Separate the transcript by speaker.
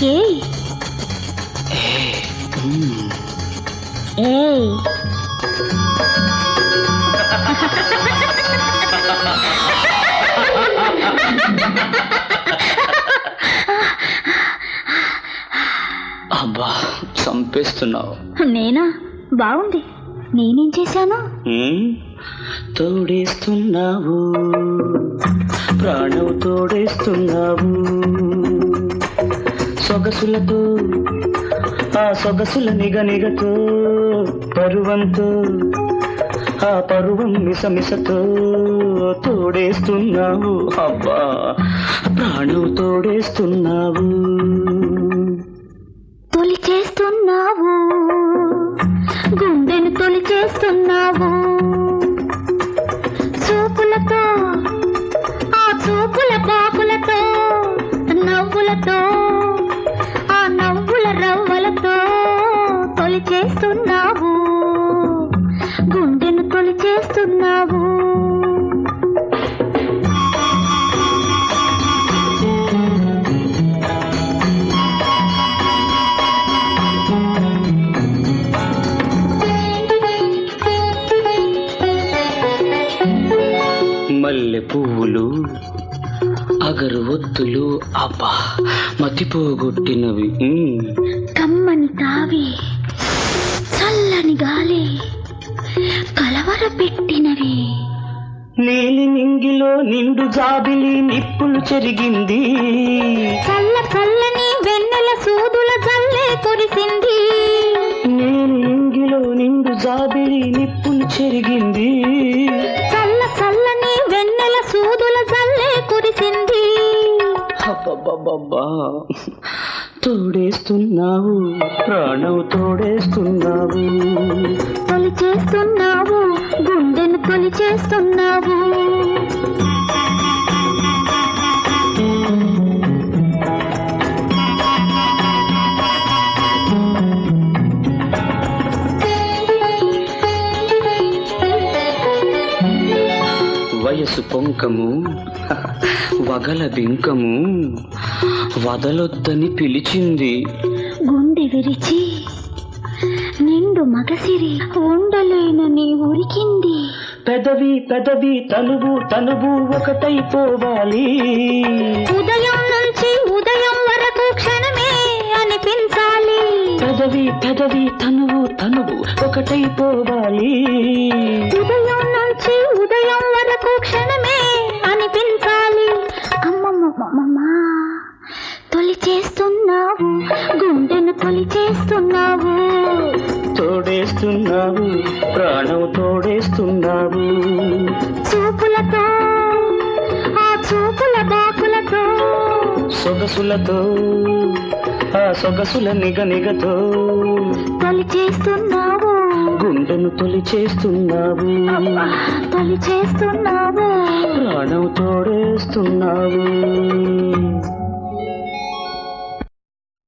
Speaker 1: ఏయ్ ఏయ్
Speaker 2: అబ్బా చంపేస్తున్నావు.
Speaker 1: నేనా? బాగుంది. నేనేం చేశాను?
Speaker 2: తోడేస్తున్నావు, ప్రాణం తోడేస్తున్నావు. సొగసులతో ఆ సొగసుల నిగనిగతో, పరువంతో ఆ పరువం మిసమిసతో తోడేస్తున్నావు. అబ్బా ప్రాణం తోడేస్తున్నావు.
Speaker 1: తొలి చేస్తున్నావు, గుండెను తొలి చేస్తున్నావు. చూపులతో ఆ చూపుల పాపులతో, నవ్వులతో ఆ నవ్వుల రవ్వలతో తొలి చేస్తున్నావు, గుండెను తొలి చేస్తున్నావు.
Speaker 2: మల్లె పువ్వులు అగరు ఒత్తులు అబ్బా మతిపోగొట్టినవి.
Speaker 1: కమ్మని తావి చల్లని గాలి కలవర పెట్టినవి.
Speaker 2: నీలి నింగిలో నిండు జాబిలి నిప్పులు చెరిగింది.
Speaker 1: చల్ల చల్లని వెన్నెల సూదుల జల్లే కురిసింది.
Speaker 2: నీలి నింగిలో నిండు జాబిలి నిప్పులు చెరిగింది.
Speaker 1: చల్ల చల్లని వెన్నెల సూదుల జల్లే కురిసింది.
Speaker 2: అబ్బబ్బబ్బబ్బా తోడేస్తున్నావు, ప్రాణం తోడేస్తున్నావు.
Speaker 1: తొలి చేస్తున్నావు, గుండెను తొలి చేస్తున్నావు.
Speaker 2: వయసు పొంకము వగల బింకము వదలొద్దని పిలిచింది.
Speaker 1: గుండె విరిచి నిండు మగసిరి ఉండలేనని ఉరికింది.
Speaker 2: పెదవి పెదవి తనువు తనువు ఒకటైపోవాలి.
Speaker 1: ఉదయం నుంచి ఉదయం వరకు క్షణమే అనిపించాలి.
Speaker 2: పెదవి పెదవి తనువు తనువు ఒకటైపోవాలి.
Speaker 1: ఉదయం నుంచి ఉదయం వరకు క్షణమే అనిపించాలి. అమ్మమ్మమ్మమ్మా తొలి చేస్తున్నావు, గుండెను తొలి చేస్తున్నావు.
Speaker 2: తోడేస్తున్నావు, ప్రాణం తోడేస్తున్నావు.
Speaker 1: చూపులతో ఆ చూపుల బాకులతో,
Speaker 2: సొగసులతో ఆ సొగసుల నిగనిగతో
Speaker 1: తొలి చేస్తున్నావు,
Speaker 2: గుండెను తొలి చేస్తున్నావు.
Speaker 1: తొలి చేస్తున్నావు,
Speaker 2: ప్రాణం తోడేస్తున్నావు.